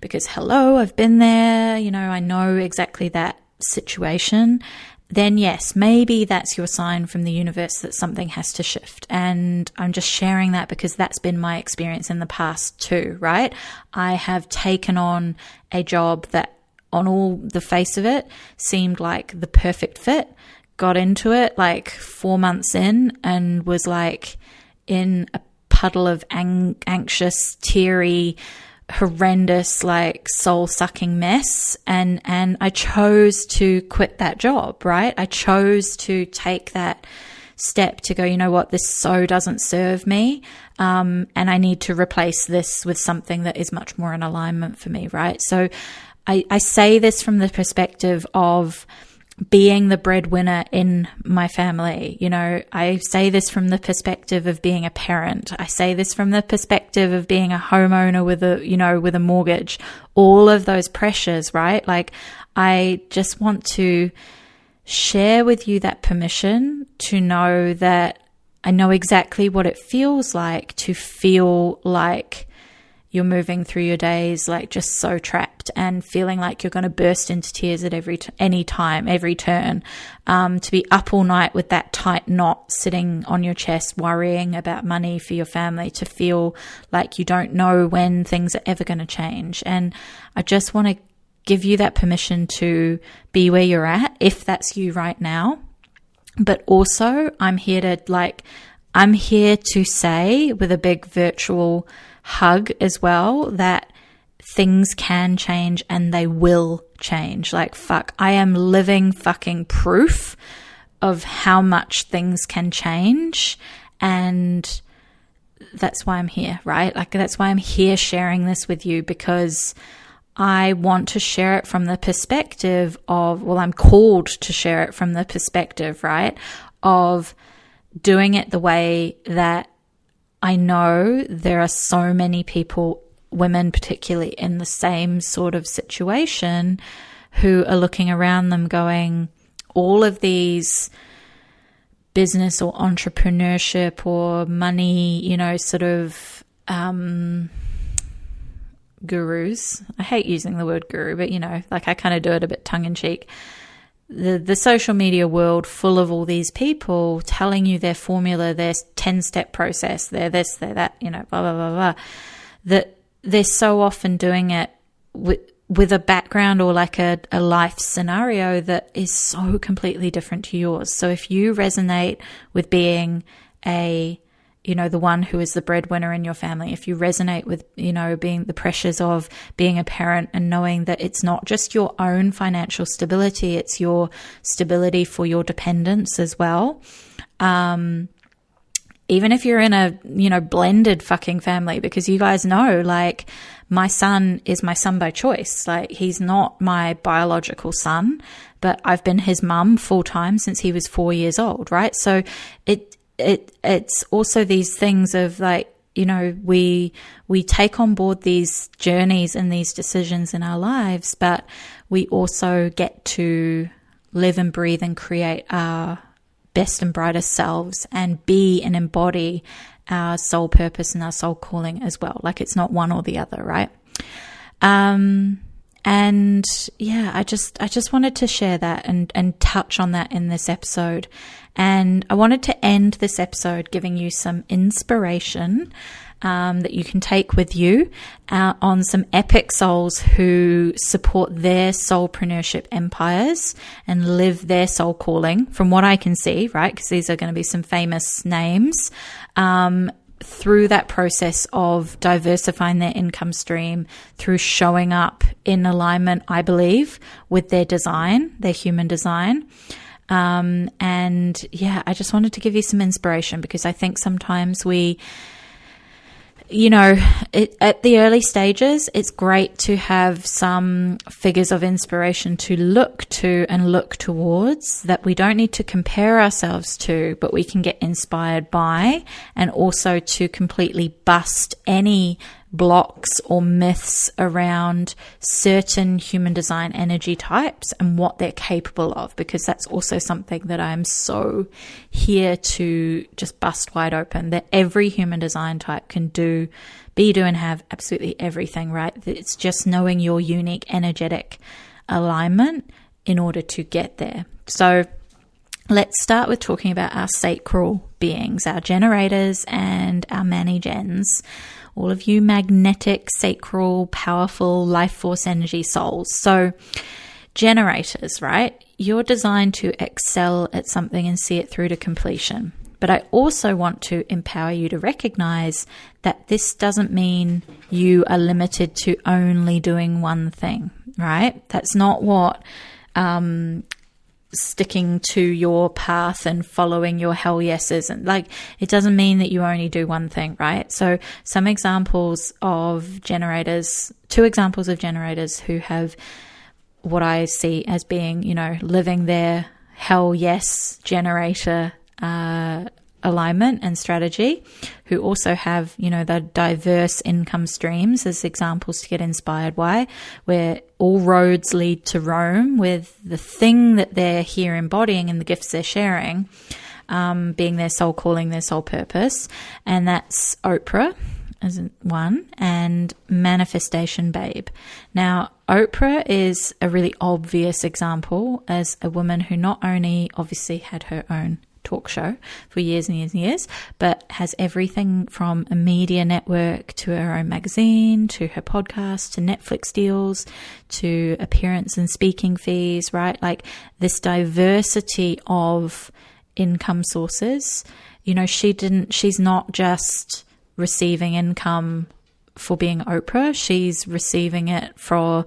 because hello, I've been there, I know exactly that situation, then yes, maybe that's your sign from the universe that something has to shift. And I'm just sharing that because that's been my experience in the past too, right? I have taken on a job that on all the face of it seemed like the perfect fit, got into it like 4 months in and was like in a puddle of anxious, teary, horrendous, like soul-sucking mess, and I chose to quit that job, right? I chose to take that step to go, you know what, this so doesn't serve me, and I need to replace this with something that is much more in alignment for me, right? So I say this from the perspective of being the breadwinner in my family. You know, I say this from the perspective of being a parent. I say this from the perspective of being a homeowner with a mortgage, all of those pressures, right? Like, I just want to share with you that permission to know that I know exactly what it feels like to feel like you're moving through your days like just so trapped and feeling like you're going to burst into tears at any time, every turn, to be up all night with that tight knot sitting on your chest, worrying about money for your family, to feel like you don't know when things are ever going to change. And I just want to give you that permission to be where you're at, if that's you right now. But also I'm here to say with a big virtual hug as well, that things can change and they will change. Like, fuck, I am living fucking proof of how much things can change. And that's why I'm here, right? Like, that's why I'm here sharing this with you, because I want to share it from the perspective of, well, I'm called to share it from the perspective, right, of doing it the way that I know there are so many people, women particularly, in the same sort of situation, who are looking around them going, all of these business or entrepreneurship or money, you know, sort of gurus. I hate using the word guru, but, you know, like, I kind of do it a bit tongue in cheek. The social media world full of all these people telling you their formula, their 10-step process, their this, their that, you know, blah, blah, blah, blah, that they're so often doing it with a background or like a life scenario that is so completely different to yours. So if you resonate with being the one who is the breadwinner in your family, if you resonate with, being the pressures of being a parent and knowing that it's not just your own financial stability, it's your stability for your dependents as well. Even if you're in a, blended fucking family, because you guys know, like, my son is my son by choice. Like, he's not my biological son, but I've been his mum full time since he was 4 years old, right? So it's also these things of, like, we take on board these journeys and these decisions in our lives, but we also get to live and breathe and create our best and brightest selves and be and embody our soul purpose and our soul calling as well. Like, it's not one or the other, right? And yeah, I just wanted to share that and touch on that in this episode. And I wanted to end this episode giving you some inspiration that you can take with you on some epic souls who support their soulpreneurship empires and live their soul calling, from what I can see, right? Because these are going to be some famous names, through that process of diversifying their income stream, through showing up in alignment, I believe, with their design, their human design. And yeah, I just wanted to give you some inspiration, because I think sometimes at the early stages, it's great to have some figures of inspiration to look to and look towards, that we don't need to compare ourselves to, but we can get inspired by, and also to completely bust any blocks or myths around certain human design energy types and what they're capable of, because that's also something that I'm so here to just bust wide open, that every human design type can do and have absolutely everything, right? It's just knowing your unique energetic alignment in order to get there. So let's start with talking about our sacral beings, our generators and our mani-gens. All of you magnetic, sacral, powerful, life force energy souls. So generators, right? You're designed to excel at something and see it through to completion. But I also want to empower you to recognize that this doesn't mean you are limited to only doing one thing, right? That's not what sticking to your path and following your hell yeses, and like, it doesn't mean that you only do one thing, right? So some examples of generators, 2 examples of generators who have what I see as being, living their hell yes generator alignment and strategy, who also have, the diverse income streams as examples to get inspired by, where all roads lead to Rome, with the thing that they're here embodying and the gifts they're sharing being their soul calling, their soul purpose. And that's Oprah as one, and Manifestation Babe. Now, Oprah is a really obvious example as a woman who not only obviously had her own talk show for years and years and years, but has everything from a media network to her own magazine, to her podcast, to Netflix deals, to appearance and speaking fees, right? Like this diversity of income sources. She's not just receiving income for being Oprah. She's receiving it for,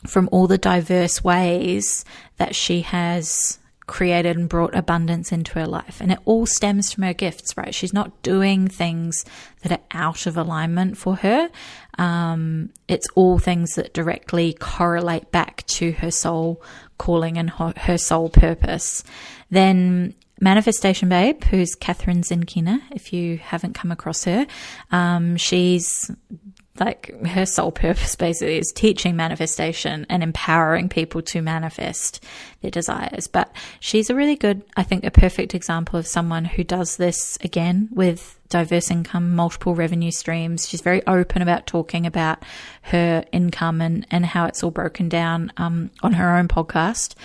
from all the diverse ways that she has created and brought abundance into her life. And it all stems from her gifts, right? She's not doing things that are out of alignment for her. It's all things that directly correlate back to her soul calling and her soul purpose. Then Manifestation Babe, who's Catherine Zinkina, if you haven't come across her, she's like, her soul purpose basically is teaching manifestation and empowering people to manifest their desires. But she's a really good, I think, a perfect example of someone who does this again with diverse income, multiple revenue streams. She's very open about talking about her income and how it's all broken down on her own podcast.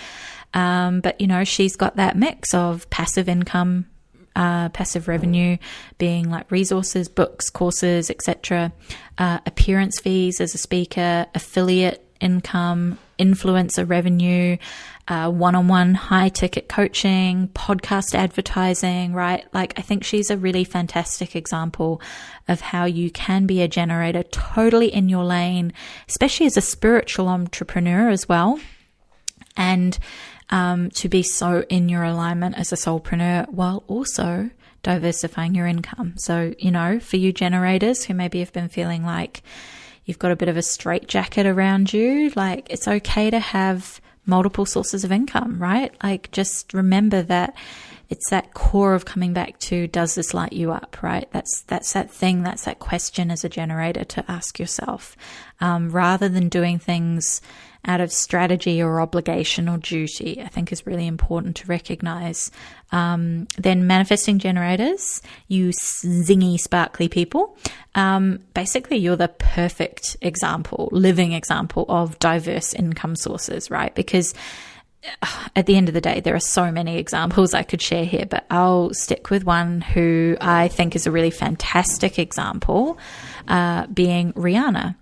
But she's got that mix of passive income, passive revenue being like resources, books, courses, etc., appearance fees as a speaker, affiliate income, influencer revenue, one-on-one high ticket coaching, podcast advertising, right? Like, I think she's a really fantastic example of how you can be a generator totally in your lane, especially as a spiritual entrepreneur as well. And to be so in your alignment as a soulpreneur while also diversifying your income. So, for you generators who maybe have been feeling like you've got a bit of a straitjacket around you, like it's okay to have multiple sources of income, right? Like just remember that it's that core of coming back to, does this light you up, right? That's that thing, that's that question as a generator to ask yourself, rather than doing things out of strategy or obligation or duty, I think is really important to recognize. Then manifesting generators, you zingy, sparkly people, basically you're the perfect example, living example of diverse income sources, right? Because at the end of the day, there are so many examples I could share here, but I'll stick with one who I think is a really fantastic example, being Rihanna.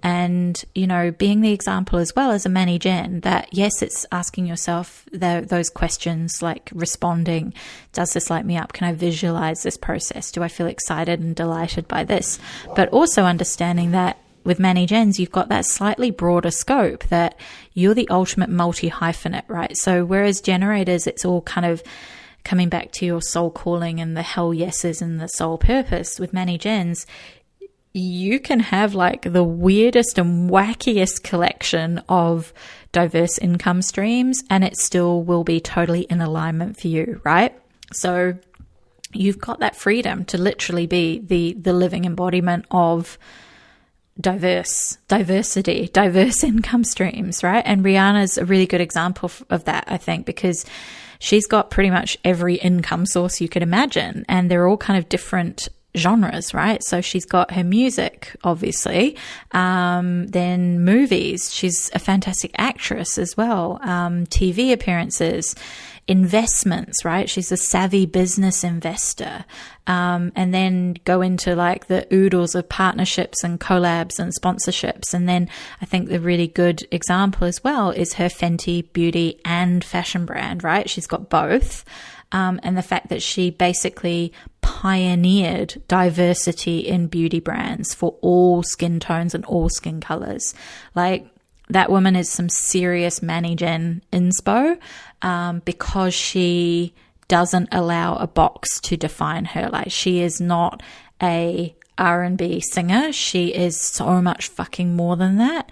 And, being the example as well as a Manny Gen, that yes, it's asking yourself those questions, like responding, does this light me up? Can I visualize this process? Do I feel excited and delighted by this? But also understanding that with Manny Gens, you've got that slightly broader scope, that you're the ultimate multi-hyphenate, right? So whereas generators, it's all kind of coming back to your soul calling and the hell yeses and the soul purpose. With Manny Gens, you can have like the weirdest and wackiest collection of diverse income streams and it still will be totally in alignment for you, right? So you've got that freedom to literally be the living embodiment of diversity, diverse income streams, right? And Rihanna's a really good example of that, I think, because she's got pretty much every income source you could imagine, and they're all kind of different genres, right? So she's got her music, obviously, then movies. She's a fantastic actress as well, TV appearances, investments, right? She's a savvy business investor, and then go into like the oodles of partnerships and collabs and sponsorships. And then I think the really good example as well is her Fenty beauty and fashion brand, right? She's got both. And the fact that she basically pioneered diversity in beauty brands for all skin tones and all skin colors. Like, that woman is some serious Manny Gen inspo, because she doesn't allow a box to define her. Like, she is not a R&B singer. She is so much fucking more than that.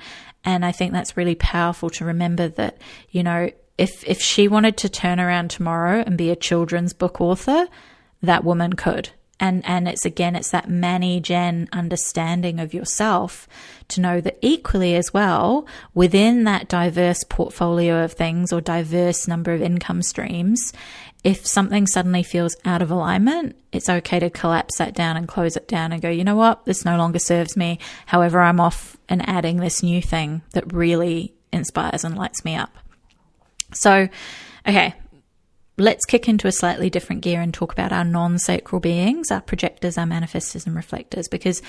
And I think that's really powerful to remember that, you know, if she wanted to turn around tomorrow and be a children's book author, that woman could. And it's that Mani-Gen understanding of yourself to know that equally as well, within that diverse portfolio of things or diverse number of income streams, if something suddenly feels out of alignment, it's okay to collapse that down and close it down and go, you know what, this no longer serves me. However, I'm off and adding this new thing that really inspires and lights me up. So, okay, let's kick into a slightly different gear and talk about our non-sacral beings, our projectors, our manifestors and reflectors. Because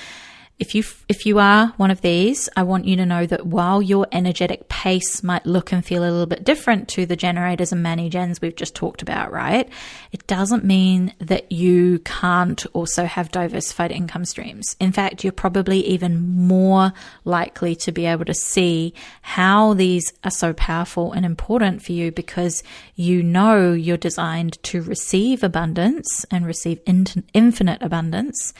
if you are one of these, I want you to know that while your energetic pace might look and feel a little bit different to the generators and Mani-Gens we've just talked about, right? It doesn't mean that you can't also have diversified income streams. In fact, you're probably even more likely to be able to see how these are so powerful and important for you because you know you're designed to receive abundance and receive infinite abundance,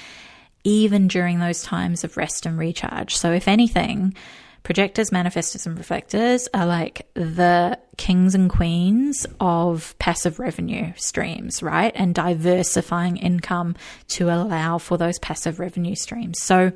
even during those times of rest and recharge. So if anything, projectors, manifestors, and reflectors are like the kings and queens of passive revenue streams, right? And diversifying income to allow for those passive revenue streams. So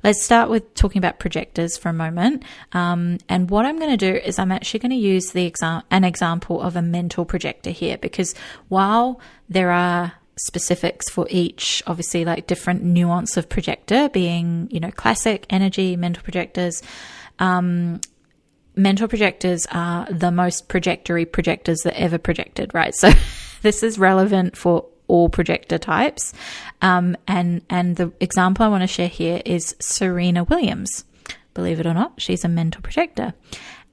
let's start with talking about projectors for a moment. And what I'm going to do is I'm actually going to use an example of a mental projector here, because while there are specifics for each, obviously, like different nuance of projector being, you know, classic, energy, mental projectors. Mental projectors are the most projectory projectors that ever projected, right? So this is relevant for all projector types. And the example I want to share here is Serena Williams. Believe it or not, she's a mental projector.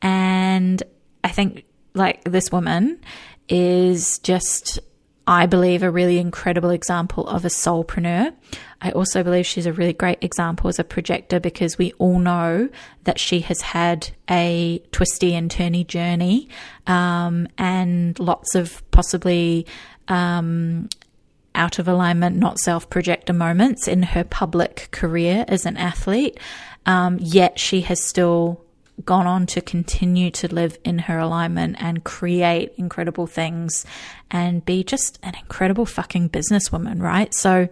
And I think like this woman is just, I believe, a really incredible example of a soulpreneur. I also believe she's a really great example as a projector because we all know that she has had a twisty and turny journey, and lots of possibly out of alignment, not self-projector moments in her public career as an athlete. Yet she has still gone on to continue to live in her alignment and create incredible things and be just an incredible fucking businesswoman, right? So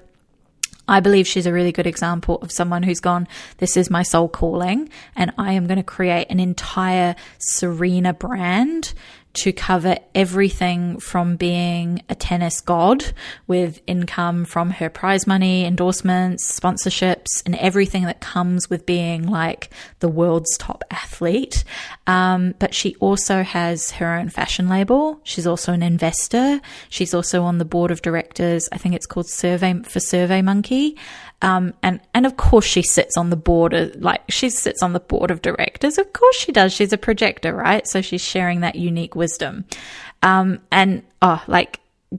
I believe she's a really good example of someone who's gone, this is my soul calling, and I am going to create an entire Serena brand to cover everything from being a tennis god with income from her prize money, endorsements, sponsorships, and everything that comes with being like the world's top athlete. But she also has her own fashion label. She's also an investor. She's also on the board of directors. I think it's called SurveyMonkey. And of course she sits on the board, she sits on the board of directors. Of course she does. She's a projector, right? So she's sharing that unique wisdom.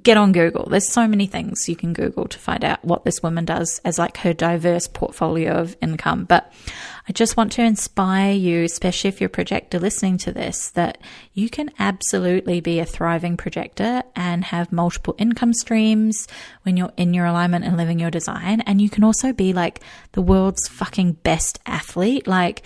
Get on Google. There's so many things you can Google to find out what this woman does as like her diverse portfolio of income. But I just want to inspire you, especially if you're a projector listening to this, that you can absolutely be a thriving projector and have multiple income streams when you're in your alignment and living your design. And you can also be like the world's fucking best athlete. Like,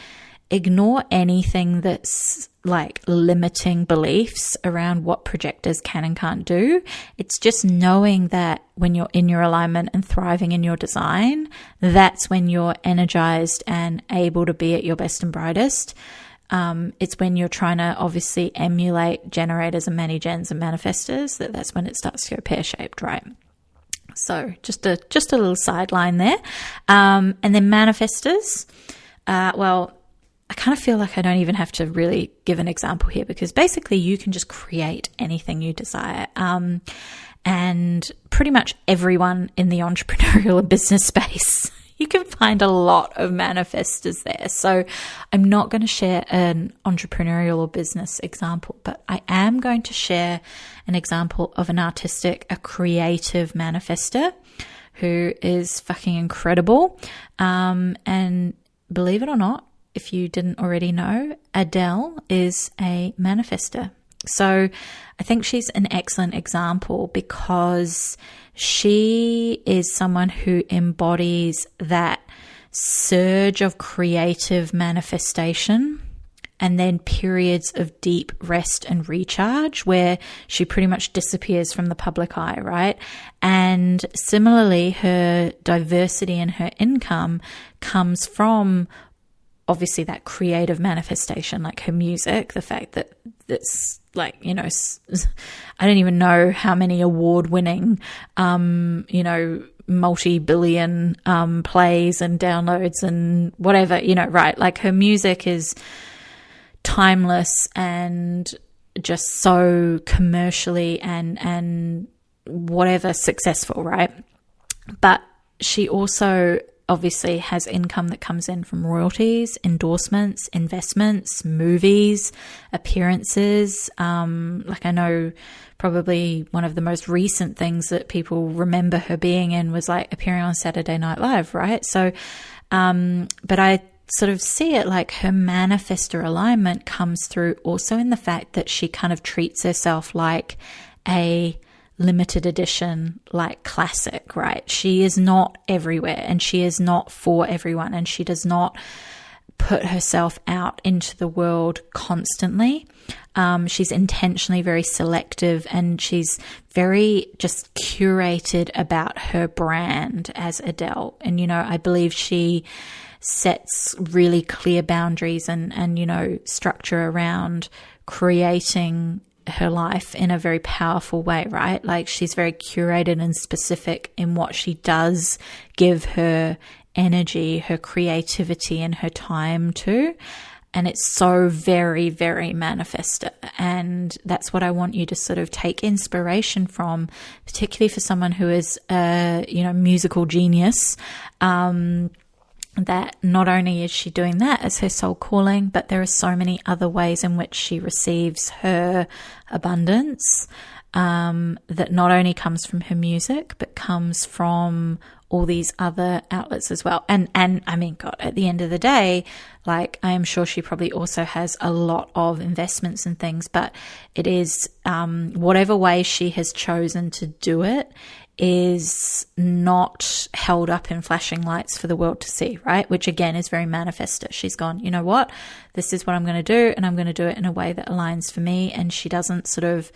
ignore anything that's like limiting beliefs around what projectors can and can't do. It's just knowing that when you're in your alignment and thriving in your design, that's when you're energized and able to be at your best and brightest. It's when you're trying to obviously emulate generators and Mani-Gens and manifestors that's when it starts to go pear-shaped, right? So just a little sideline there. And then manifestors, I kind of feel like I don't even have to really give an example here because basically you can just create anything you desire. And pretty much everyone in the entrepreneurial and business space, you can find a lot of manifestors there. So I'm not going to share an entrepreneurial or business example, but I am going to share an example of an artistic, a creative manifestor who is fucking incredible. And believe it or not, if you didn't already know, Adele is a manifestor. So I think she's an excellent example because she is someone who embodies that surge of creative manifestation and then periods of deep rest and recharge where she pretty much disappears from the public eye, right? And similarly, her diversity in her income comes from obviously that creative manifestation, like her music, the fact that it's like, you know, I don't even know how many award-winning, you know, multi-billion plays and downloads and whatever, you know, right? Like her music is timeless and just so commercially and whatever successful, right? But she also obviously has income that comes in from royalties, endorsements, investments, movies, appearances. Like I know probably one of the most recent things that people remember her being in was like appearing on Saturday Night Live, right? So, but I sort of see it like her manifestor alignment comes through also in the fact that she kind of treats herself like a limited edition, like classic, right? She is not everywhere and she is not for everyone, and she does not put herself out into the world constantly. She's intentionally very selective, and she's very just curated about her brand as Adele. And, you know, I believe she sets really clear boundaries and, you know, structure around creating her life in a very powerful way, right? Like she's very curated and specific in what she does give her energy, her creativity, and her time to. And it's so very, very manifestor. And that's what I want you to sort of take inspiration from, particularly for someone who is a, you know, musical genius. That not only is she doing that as her soul calling, but there are so many other ways in which she receives her abundance, that not only comes from her music, but comes from all these other outlets as well. And I mean, God, at the end of the day, like I am sure she probably also has a lot of investments and things, but it is, whatever way she has chosen to do it is not held up in flashing lights for the world to see, right? Which again is very manifestor. She's gone, you know what? This is what I'm going to do, and I'm going to do it in a way that aligns for me. And she doesn't sort of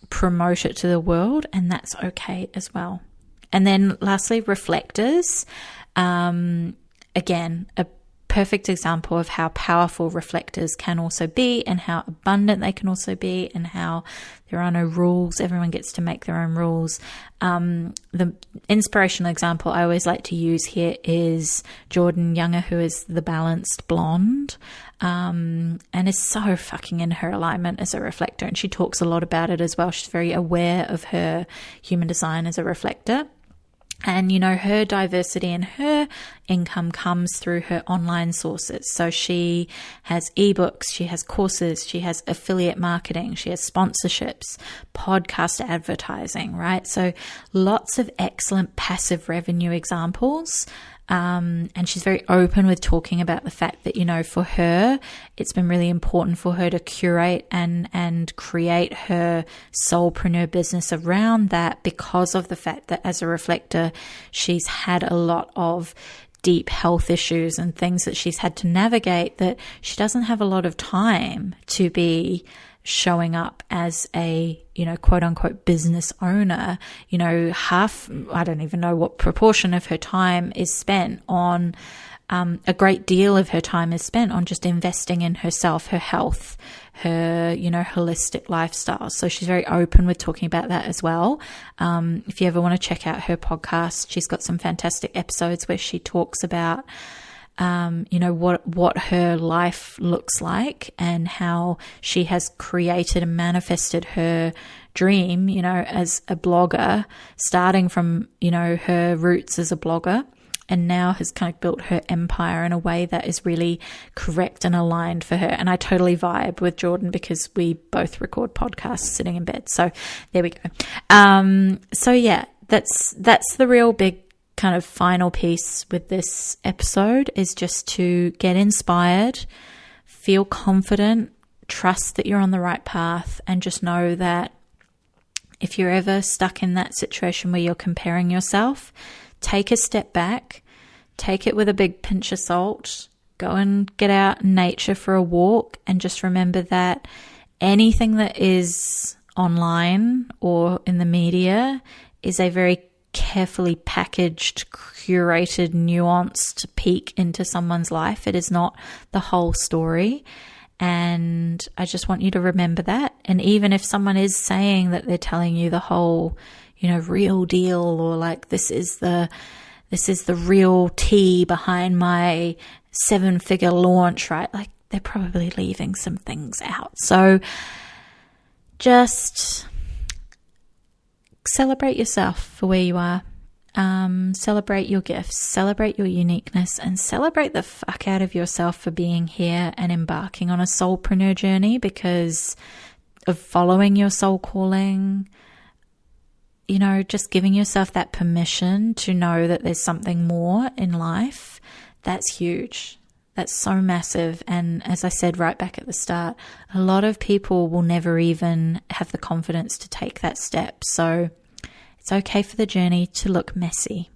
promote it to the world, and that's okay as well. And then lastly, reflectors. Again, a perfect example of how powerful reflectors can also be, and how abundant they can also be, and how there are no rules. Everyone gets to make their own rules. The inspirational example I always like to use here is Jordan Younger, who is the balanced blonde, and is so fucking in her alignment as a reflector. And she talks a lot about it as well. She's very aware of her human design as a reflector. And, you know, her diversity and her income comes through her online sources. So she has ebooks, she has courses, she has affiliate marketing, she has sponsorships, podcast advertising, right? So lots of excellent passive revenue examples. And she's very open with talking about the fact that, you know, for her, it's been really important for her to curate and create her soulpreneur business around that, because of the fact that as a reflector, she's had a lot of deep health issues and things that she's had to navigate, that she doesn't have a lot of time to be showing up as a, you know, quote unquote business owner. You know, I don't even know what proportion of her time is spent on, a great deal of her time is spent on just investing in herself, her health, her, you know, holistic lifestyle. So she's very open with talking about that as well. If you ever want to check out her podcast, she's got some fantastic episodes where she talks about, you know, what her life looks like, and how she has created and manifested her dream, you know, as a blogger, starting from, you know, her roots as a blogger, and now has kind of built her empire in a way that is really correct and aligned for her. And I totally vibe with Jordan because we both record podcasts sitting in bed. So there we go. So yeah, that's the real big kind of final piece with this episode, is just to get inspired, feel confident, trust that you're on the right path, and just know that if you're ever stuck in that situation where you're comparing yourself, take a step back, take it with a big pinch of salt, go and get out in nature for a walk, and just remember that anything that is online or in the media is a very carefully packaged, curated, nuanced peek into someone's life. It is not the whole story. And I just want you to remember that. And even if someone is saying that they're telling you the whole, real deal, or like this is the real tea behind my 7-figure launch, right? Like, they're probably leaving some things out. So just celebrate yourself for where you are. Celebrate your gifts, celebrate your uniqueness, and celebrate the fuck out of yourself for being here and embarking on a soulpreneur journey, because of following your soul calling, just giving yourself that permission to know that there's something more in life. That's huge. That's so massive. And as I said right back at the start, a lot of people will never even have the confidence to take that step. So it's okay for the journey to look messy.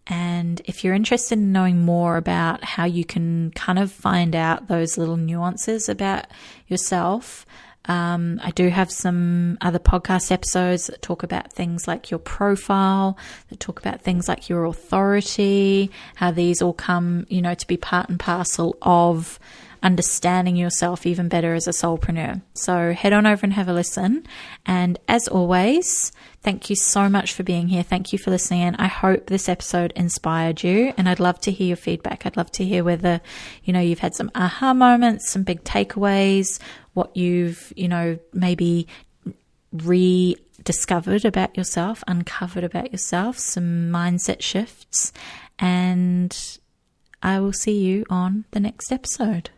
And if you're interested in knowing more about how you can kind of find out those little nuances about yourself, I do have some other podcast episodes that talk about things like your profile, that talk about things like your authority, how these all come, to be part and parcel of understanding yourself even better as a soulpreneur. So head on over and have a listen. And as always, thank you so much for being here. Thank you for listening. And I hope this episode inspired you. And I'd love to hear your feedback. I'd love to hear whether, you've had some aha moments, some big takeaways, what you've, maybe rediscovered about yourself, uncovered about yourself, some mindset shifts. And I will see you on the next episode.